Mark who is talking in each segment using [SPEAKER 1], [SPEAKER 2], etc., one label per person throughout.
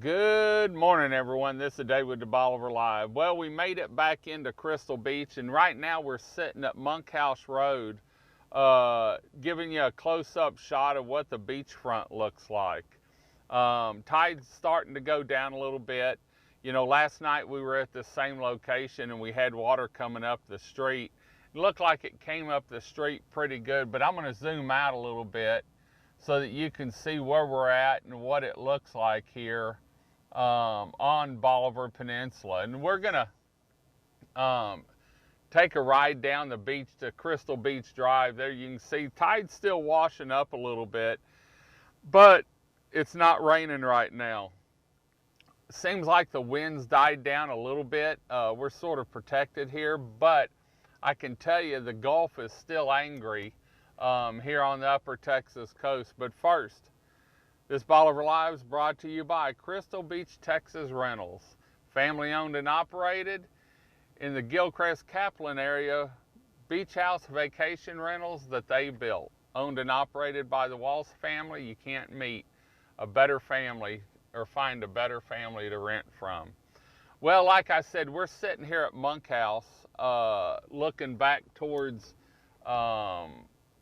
[SPEAKER 1] Good morning, everyone. This is David with Bolivar Live. Well, we made it back into Crystal Beach, and right now we're sitting at Monkhouse Road, giving you a close-up shot of what the beachfront looks like. Tide's starting to go down a little bit. You know, last night we were at the same location and we had water coming up the street. It looked like it came up the street pretty good, but I'm going to zoom out a little bit so that you can see where we're at and what it looks like here on Bolivar Peninsula. And we're gonna take a ride down the beach to Crystal Beach Drive. There you can see tide's still washing up a little bit, but it's not raining right now. Seems like the wind's died down a little bit. We're sort of protected here, but I can tell you the Gulf is still angry here on the upper Texas coast. But first, this Bolivar Live is brought to you by Crystal Beach, Texas Rentals. Family owned and operated in the Gilcrest Kaplan area, beach house vacation rentals that they built. Owned and operated by the Walsh family. You can't meet a better family or find a better family to rent from. Well, like I said, we're sitting here at Monkhouse looking back towards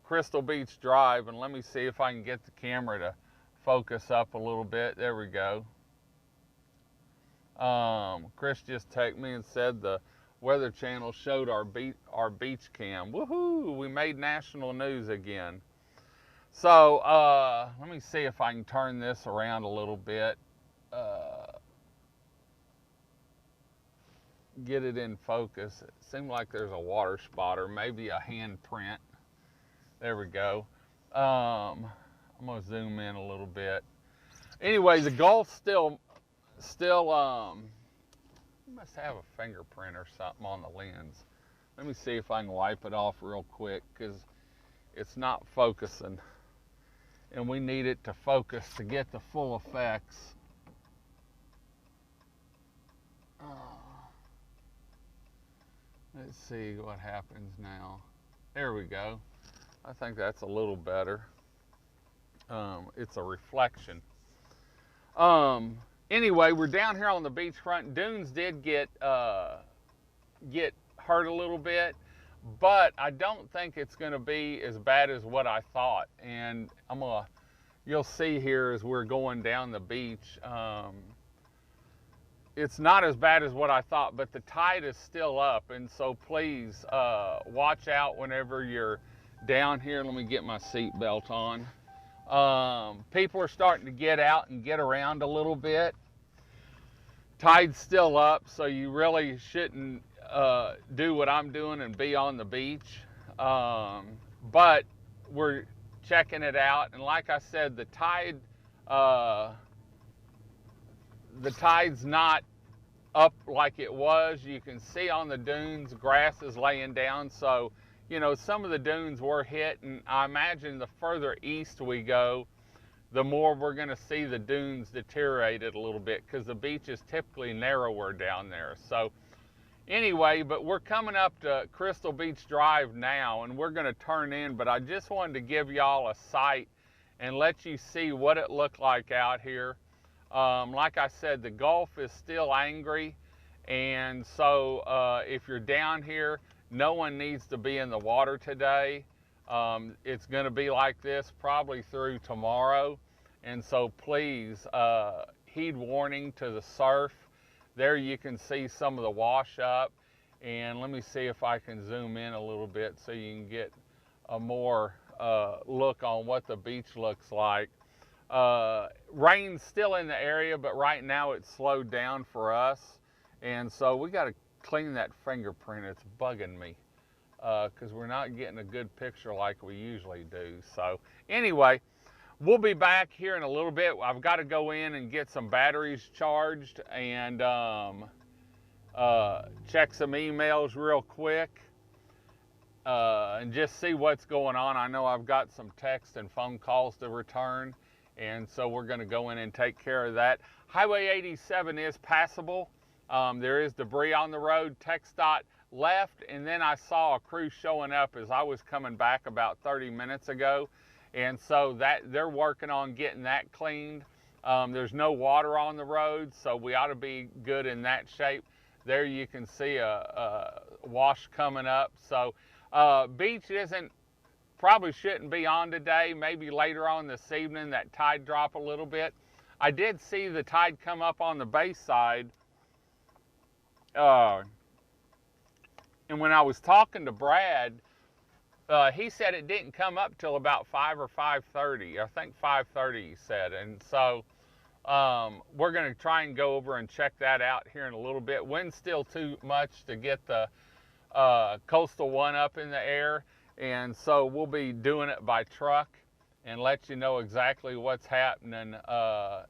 [SPEAKER 1] Crystal Beach Drive, and let me see if I can get the camera to focus up a little bit. There we go. Chris just texted me and said the Weather Channel showed our beach cam. Woohoo! We made national news again. So let me see if I can turn this around a little bit. Get it in focus. It seemed like there's a water spot or maybe a handprint. There we go. I'm gonna zoom in a little bit. Anyway, the Gulf still must have a fingerprint or something on the lens. Let me see if I can wipe it off real quick because it's not focusing, and we need it to focus to get the full effects. Let's see what happens now. There we go. I think that's a little better. It's a reflection. Anyway, we're down here on the beachfront. Dunes did get hurt a little bit, but I don't think it's going to be as bad as what I thought. And you'll see here as we're going down the beach, it's not as bad as what I thought, but the tide is still up, and so please watch out whenever you're down here. Let me get my seatbelt on. People are starting to get out and get around a little bit. Tide's still up, so you really shouldn't do what I'm doing and be on the beach. But we're checking it out, and like I said, the tide's not up like it was. You can see on the dunes, grass is laying down, so you know, some of the dunes were hit, and I imagine the further east we go, the more we're going to see the dunes deteriorated a little bit because the beach is typically narrower down there. So anyway, but we're coming up to Crystal Beach Drive now, and we're going to turn in, but I just wanted to give y'all a sight and let you see what it looked like out here. Like I said, the Gulf is still angry, and so if you're down here, no one needs to be in the water today. It's going to be like this probably through tomorrow, and so please heed warning to the surf. There you can see some of the wash up, and let me see if I can zoom in a little bit so you can get a more look on what the beach looks like. Rain's still in the area, but right now it's slowed down for us, and so we got to clean that fingerprint. It's bugging me because we're not getting a good picture like we usually do. So anyway, we'll be back here in a little bit. I've got to go in and get some batteries charged and check some emails real quick and just see what's going on. I know I've got some text and phone calls to return, and so we're going to go in and take care of that. Highway 87 is passable. There is debris on the road. TxDOT left, and then I saw a crew showing up as I was coming back about 30 minutes ago, and so that they're working on getting that cleaned. There's no water on the road, so we ought to be good in that shape. There you can see a wash coming up. So beach probably shouldn't be on today. Maybe later on this evening that tide drop a little bit. I did see the tide come up on the bay side. And when I was talking to Brad, he said it didn't come up till about 5 or 5:30. I think 5:30 he said. And so we're going to try and go over and check that out here in a little bit. Wind's still too much to get the Coastal One up in the air, and so we'll be doing it by truck and let you know exactly what's happening.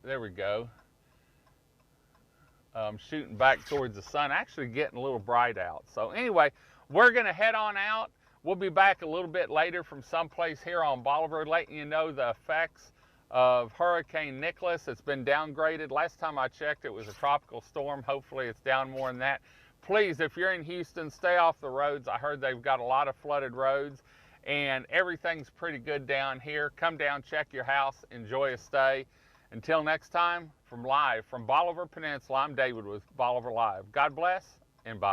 [SPEAKER 1] There we go. Shooting back towards the sun, actually getting a little bright out. So anyway, we're going to head on out. We'll be back a little bit later from someplace here on Bolivar, letting you know the effects of Hurricane Nicholas. It's been downgraded. Last time I checked, it was a tropical storm. Hopefully it's down more than that. Please, if you're in Houston, stay off the roads. I heard they've got a lot of flooded roads, and everything's pretty good down here. Come down, check your house, enjoy a stay. Until next time, from Bolivar Peninsula, I'm David with Bolivar Live. God bless, and bye.